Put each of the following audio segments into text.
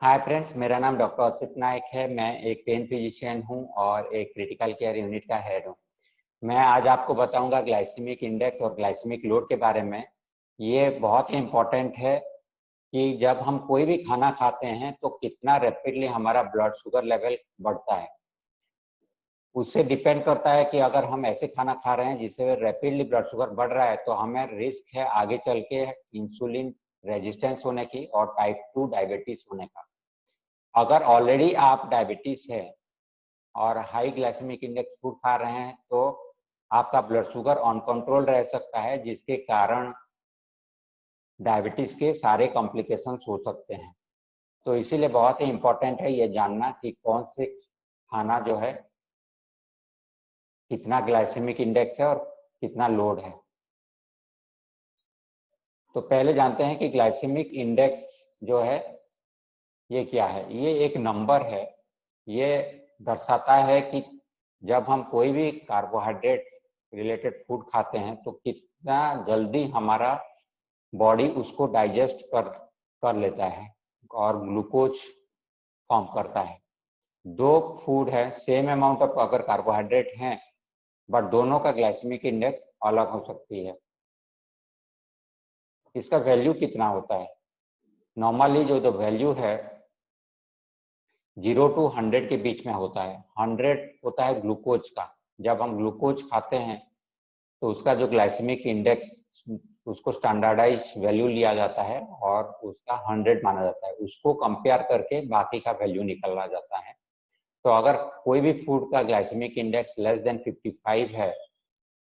Hi friends, मेरा नाम doctor Asit नायक है। मैं एक पेन फिजिशियन हूं और एक क्रिटिकल केयर यूनिट का हेड हूं। मैं आज आपको बताऊंगा ग्लाइसेमिक इंडेक्स और ग्लाइसेमिक लोड के बारे में। ये बहुत ही इम्पोर्टेंट है कि जब हम कोई भी खाना खाते हैं तो कितना रैपिडली हमारा ब्लड शुगर लेवल बढ़ता है। उससे डिपेंड करता है कि अगर हम ऐसे खाना खा रहे हैं जिससे रैपिडली ब्लड शुगर बढ़ रहा है तो हमें रिस्क है आगे चल के इंसुलिन रेजिस्टेंस होने की और टाइप 2 डायबिटीज होने का। अगर ऑलरेडी आप डायबिटीज है और हाई ग्लाइसेमिक इंडेक्स फूड खा रहे हैं तो आपका ब्लड शुगर ऑन कंट्रोल रह सकता है, जिसके कारण डायबिटीज के सारे कॉम्प्लिकेशंस हो सकते हैं। तो इसीलिए बहुत ही इम्पोर्टेंट है ये जानना कि कौन से खाना जो है कितना ग्लाइसेमिक इंडेक्स है और कितना लोड है। तो पहले जानते हैं कि ग्लाइसेमिक इंडेक्स जो है ये क्या है। ये एक नंबर है। ये दर्शाता है कि जब हम कोई भी कार्बोहाइड्रेट रिलेटेड फूड खाते हैं तो कितना जल्दी हमारा बॉडी उसको डाइजेस्ट कर लेता है और ग्लूकोज फॉर्म करता है। दो फूड है, सेम अमाउंट ऑफ अगर कार्बोहाइड्रेट हैं, बट दोनों का ग्लाइसेमिक इंडेक्स अलग हो सकती है। इसका वैल्यू कितना होता है? नॉर्मली जो वैल्यू है 0 to 100 के बीच में होता है। 100 होता है ग्लूकोज का। जब हम ग्लूकोज खाते हैं तो उसका जो ग्लाइसेमिक इंडेक्स उसको स्टैंडर्डाइज वैल्यू लिया जाता है और उसका 100 माना जाता है। उसको कंपेयर करके बाकी का वैल्यू निकाला जाता है। तो अगर कोई भी फूड का ग्लाइसेमिक इंडेक्स लेस देन 55 है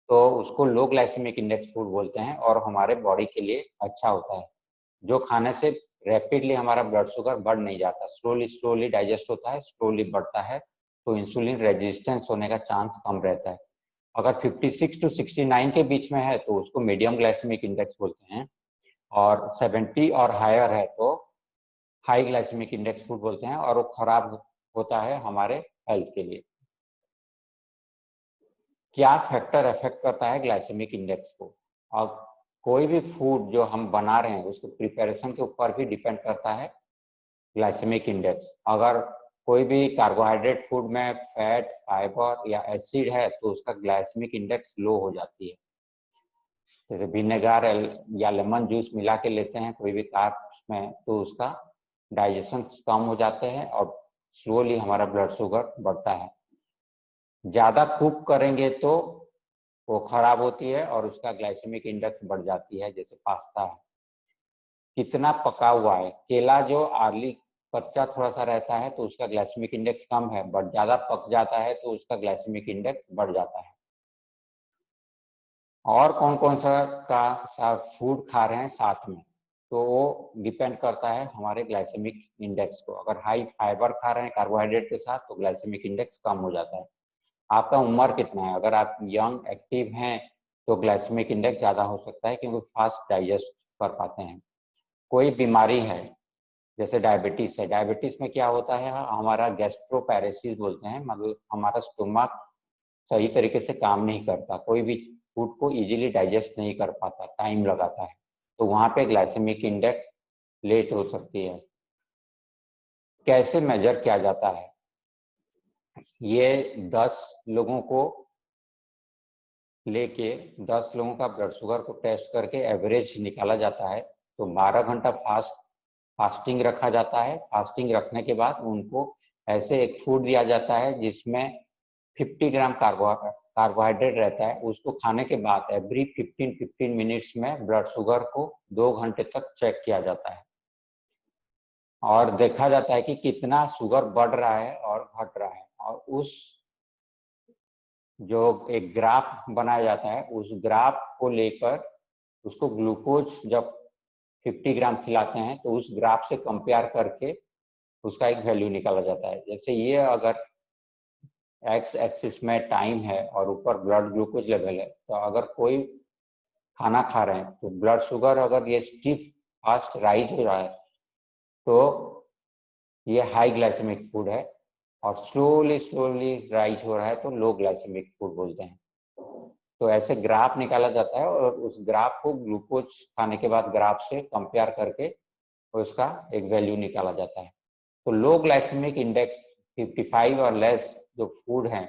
तो उसको लो ग्लाइसेमिक इंडेक्स फूड बोलते हैं और हमारे बॉडी के लिए अच्छा होता है। जो खाने से रैपिडली हमारा ब्लड शुगर बढ़ नहीं जाता, स्लोली स्लोली डाइजेस्ट होता है, स्लोली बढ़ता है, तो इंसुलिन रेजिस्टेंस होने का चांस कम रहता है। अगर 56 to 69 के बीच में है तो उसको मीडियम ग्लाइसेमिक इंडेक्स बोलते हैं, और 70 और हायर है तो हाई ग्लाइसेमिक इंडेक्स फूड बोलते हैं, और वो खराब होता है हमारे हेल्थ के लिए। क्या फैक्टर अफेक्ट करता है ग्लाइसेमिक इंडेक्स को? और कोई भी फूड जो हम बना रहे हैं उसको प्रिपरेशन के ऊपर भी डिपेंड करता है ग्लाइसेमिक इंडेक्स। अगर कोई भी कार्बोहाइड्रेट फूड में फैट, फाइबर या एसिड है तो उसका ग्लाइसेमिक इंडेक्स लो हो जाती है। जैसे विनेगर या लेमन जूस मिला के लेते हैं कोई भी कार्ब्स में तो उसका डाइजेशन कम हो जाते हैं और स्लोली हमारा ब्लड शुगर बढ़ता है। ज्यादा कुक करेंगे तो वो खराब होती है और उसका ग्लाइसेमिक इंडेक्स बढ़ जाती है। जैसे पास्ता है, कितना पका हुआ है। केला जो अर्ली कच्चा थोड़ा सा रहता है तो उसका ग्लाइसेमिक इंडेक्स कम है, बट ज्यादा पक जाता है तो उसका ग्लाइसेमिक इंडेक्स बढ़ जाता है। और कौन कौन सा फूड खा रहे हैं साथ में, तो वो डिपेंड करता है हमारे ग्लाइसेमिक इंडेक्स को। अगर हाई फाइबर खा रहे हैं कार्बोहाइड्रेट के साथ तो ग्लाइसेमिक इंडेक्स कम हो जाता है। आपका उम्र कितना है? अगर आप यंग एक्टिव हैं तो ग्लाइसेमिक इंडेक्स ज्यादा हो सकता है क्योंकि फास्ट डाइजेस्ट कर पाते हैं। कोई बीमारी है जैसे डायबिटीज है, डायबिटीज में क्या होता है, हमारा गैस्ट्रोपैरेसिस बोलते हैं, मतलब हमारा स्टोमक सही तरीके से काम नहीं करता, कोई भी फूड को इजीली डाइजेस्ट नहीं कर पाता, टाइम लगाता है, तो वहां पे ग्लाइसेमिक इंडेक्स लेट हो सकती है। कैसे मेजर किया जाता है? ये 10 लोगों को लेके 10 लोगों का ब्लड शुगर को टेस्ट करके एवरेज निकाला जाता है। तो 12 घंटा फास्टिंग रखा जाता है। फास्टिंग रखने के बाद उनको ऐसे एक फूड दिया जाता है जिसमें 50 ग्राम कार्बोहाइड्रेट रहता है। उसको खाने के बाद एवरी 15 मिनट्स में ब्लड शुगर को 2 घंटे तक चेक किया जाता है और देखा जाता है कि कितना शुगर बढ़ रहा है और घट रहा है। और उस जो एक ग्राफ बनाया जाता है उस ग्राफ को लेकर उसको ग्लूकोज जब 50 ग्राम खिलाते हैं तो उस ग्राफ से कंपेयर करके उसका एक वैल्यू निकाला जाता है। जैसे ये अगर एक्स एक्सिस में टाइम है और ऊपर ब्लड ग्लूकोज लेवल है, तो अगर कोई खाना खा रहे हैं तो ब्लड शुगर अगर ये स्टिफ फास्ट राइज हो रहा है तो ये हाई ग्लाइसेमिक फूड है, और स्लोली स्लोली राइज हो रहा है तो लो ग्लाइसेमिक फूड बोलते हैं। तो ऐसे ग्राफ निकाला जाता है और उस ग्राफ को ग्लूकोज खाने के बाद ग्राफ से कंपेयर करके उसका एक वैल्यू निकाला जाता है। तो लो ग्लाइसेमिक इंडेक्स 55 और लेस जो फूड हैं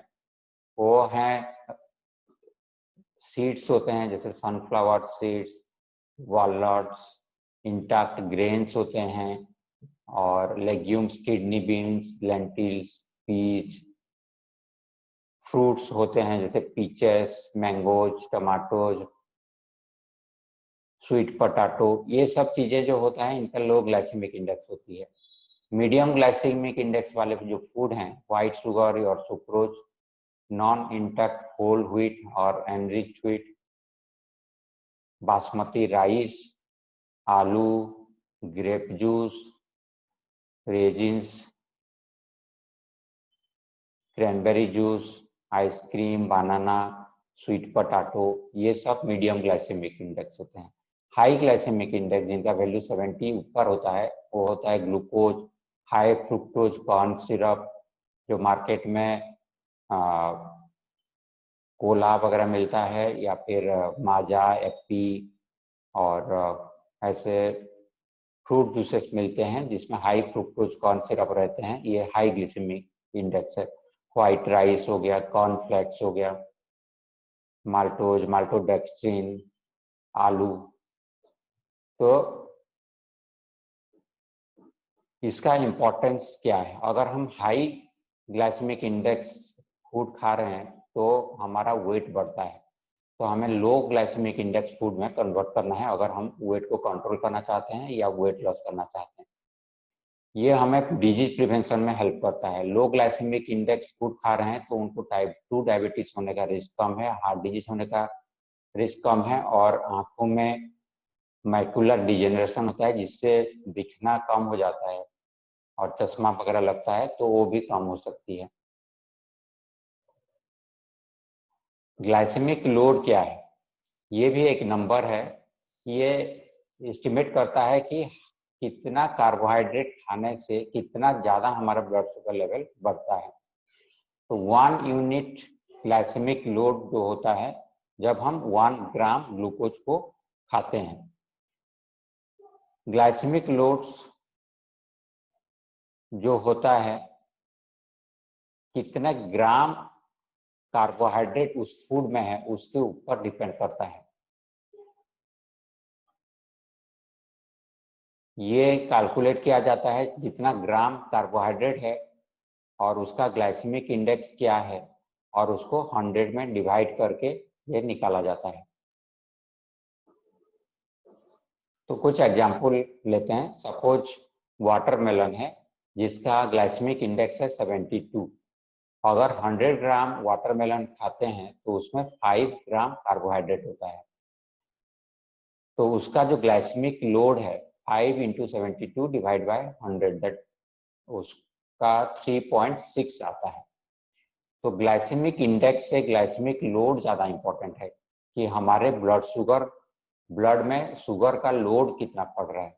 वो हैं सीड्स होते हैं, जैसे sunflower seeds, walnuts, intact grains होते हैं, और legumes, kidney beans, lentils, peach, fruits होते हैं जैसे peaches, mangoes, tomatoes, sweet potato, ये सब चीजें जो होता है इनका लो ग्लाइसेमिक इंडेक्स होती है। मीडियम ग्लाइसेमिक इंडेक्स वाले जो फूड हैं, व्हाइट शुगर और sucrose, non intact whole wheat और एनरिच्ड व्हीट, बासमती राइस, आलू, grape juice, raisins, cranberry juice, ice cream, banana, sweet potato, ये सब मीडियम ग्लाइसेमिक इंडेक्स होते हैं। हाई ग्लाइसेमिक इंडेक्स जिनका वैल्यू 70 ऊपर होता है वो होता है glucose, high fructose corn syrup, जो मार्केट में कोला वगैरह मिलता है, या फिर माजा, एप्पी और ऐसे फ्रूट जूसेस मिलते हैं जिसमें हाई फ्रुक्टोज कॉर्न सिरप रहते हैं, ये हाई ग्लाइसेमिक इंडेक्स है। व्हाइट राइस हो गया, कॉर्नफ्लेक्स हो गया, माल्टोज, माल्टोडेक्स्ट्रिन, आलू। तो इसका इम्पोर्टेंस क्या है? अगर हम हाई ग्लाइसेमिक इंडेक्स फूड खा रहे हैं तो हमारा वेट बढ़ता है, तो हमें लो ग्लाइसेमिक इंडेक्स फूड में कन्वर्ट करना है अगर हम वेट को कंट्रोल करना चाहते हैं या वेट लॉस करना चाहते हैं। ये हमें डिजीज प्रिवेंशन में हेल्प करता है। लो ग्लाइसेमिक इंडेक्स फूड खा रहे हैं तो उनको टाइप 2 डायबिटीज होने का रिस्क कम है, हार्ट डिजीज होने का रिस्क कम है, और आंखों में मैकुलर डिजेनरेशन होता है जिससे दिखना कम हो जाता है और चश्मा वगैरह लगता है तो वो भी कम हो सकती है। ग्लाइसेमिक लोड क्या है? ये भी एक नंबर है। ये एस्टिमेट करता है कि कितना कार्बोहाइड्रेट खाने से कितना ज्यादा हमारा ब्लड शुगर लेवल बढ़ता है। तो 1 यूनिट ग्लाइसेमिक लोड जो होता है जब हम 1 ग्राम ग्लूकोज को खाते हैं। ग्लाइसेमिक लोड जो होता है कितने ग्राम कार्बोहाइड्रेट उस फूड में है उसके ऊपर डिपेंड करता है। ये कैलकुलेट किया जाता है जितना ग्राम कार्बोहाइड्रेट है और उसका ग्लाइसेमिक इंडेक्स क्या है, और उसको 100 में डिवाइड करके ये निकाला जाता है। तो कुछ एग्जाम्पल लेते हैं। सपोज वाटरमेलन है जिसका ग्लाइसेमिक इंडेक्स है 72। अगर 100 ग्राम वाटरमेलन खाते हैं तो उसमें 5 ग्राम कार्बोहाइड्रेट होता है, तो उसका जो ग्लाइसेमिक लोड है 5 × 72 डिवाइड बाय 100, दैट उसका 3.6 आता है। तो ग्लाइसेमिक इंडेक्स से ग्लाइसेमिक लोड ज्यादा इंपॉर्टेंट है कि हमारे ब्लड में शुगर का लोड कितना पड़ रहा है।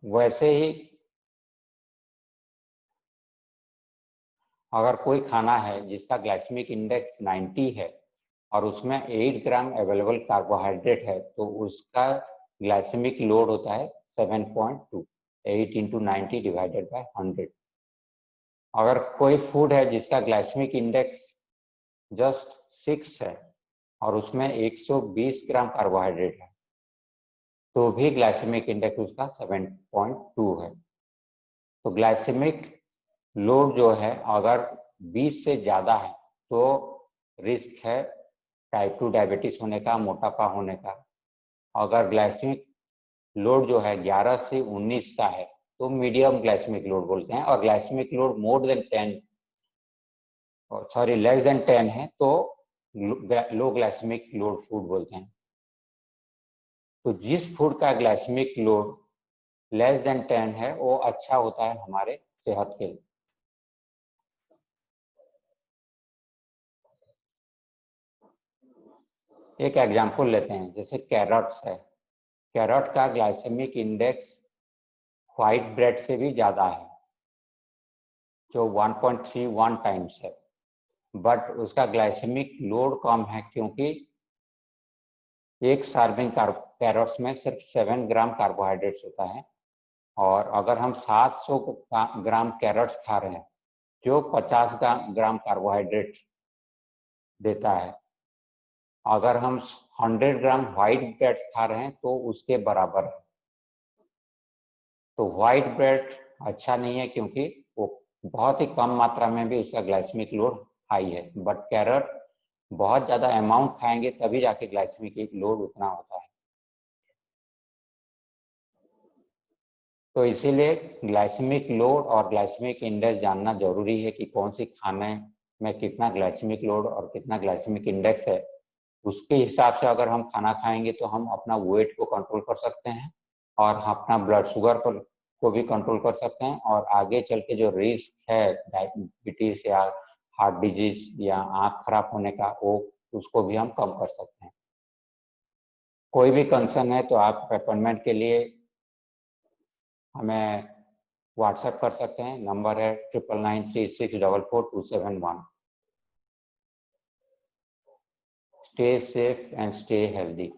वैसे ही अगर कोई खाना है जिसका ग्लाइसेमिक इंडेक्स 90 है और उसमें 8 ग्राम अवेलेबल कार्बोहाइड्रेट है तो उसका ग्लाइसेमिक लोड होता है 7.2, 8 × 90 डिवाइडेड बाय 100। अगर कोई फूड है जिसका ग्लाइसेमिक इंडेक्स जस्ट 6 है और उसमें 120 ग्राम कार्बोहाइड्रेट है तो भी ग्लाइसेमिक इंडेक्स उसका 7.2 है। तो ग्लाइसेमिक लोड जो है अगर 20 से ज्यादा है तो रिस्क है टाइप 2 डायबिटीज होने का, मोटापा होने का। अगर ग्लाइसेमिक लोड जो है 11 से 19 का है तो मीडियम ग्लाइसेमिक लोड बोलते हैं, और glycemic load more than 10 less than 10 है तो लो ग्लाइसेमिक लोड फूड बोलते हैं। तो जिस फूड का ग्लाइसेमिक लोड लेस देन 10 है वो अच्छा होता है हमारे सेहत के लिए। एक एग्जांपल लेते हैं, जैसे कैरट्स है। कैरट का ग्लाइसेमिक इंडेक्स व्हाइट ब्रेड से भी ज्यादा है जो 1.31 टाइम्स है, बट उसका ग्लाइसेमिक लोड कम है क्योंकि एक सर्विंग कैरट्स में सिर्फ 7 ग्राम कार्बोहाइड्रेट्स होता है और अगर हम 700 ग्राम कैरेट्स खा रहे हैं जो 50 ग्राम कार्बोहाइड्रेट देता है, अगर हम 100 ग्राम व्हाइट ब्रेड खा रहे हैं तो उसके बराबर है। तो व्हाइट ब्रेड अच्छा नहीं है क्योंकि वो बहुत ही कम मात्रा में भी उसका ग्लाइसेमिक लोड हाई है, बट कैरेट बहुत ज्यादा अमाउंट खाएंगे तभी जाके ग्लाइसेमिक लोड उतना होता है। तो इसीलिए ग्लाइसेमिक लोड और ग्लाइसेमिक इंडेक्स जानना जरूरी है कि कौन सी खाने में कितना ग्लाइसेमिक लोड और कितना ग्लाइसेमिक इंडेक्स है। उसके हिसाब से अगर हम खाना खाएंगे तो हम अपना वेट को कंट्रोल कर सकते हैं और अपना ब्लड शुगर को भी कंट्रोल कर सकते हैं, और आगे चल के जो रिस्क है डायबिटीज या हार्ट डिजीज या आंख खराब होने का, वो उसको भी हम कम कर सकते हैं। कोई भी कंसर्न है तो आप अपॉइंटमेंट के लिए हमें व्हाट्सएप कर सकते हैं। नंबर है 9993644271। Stay safe and stay healthy.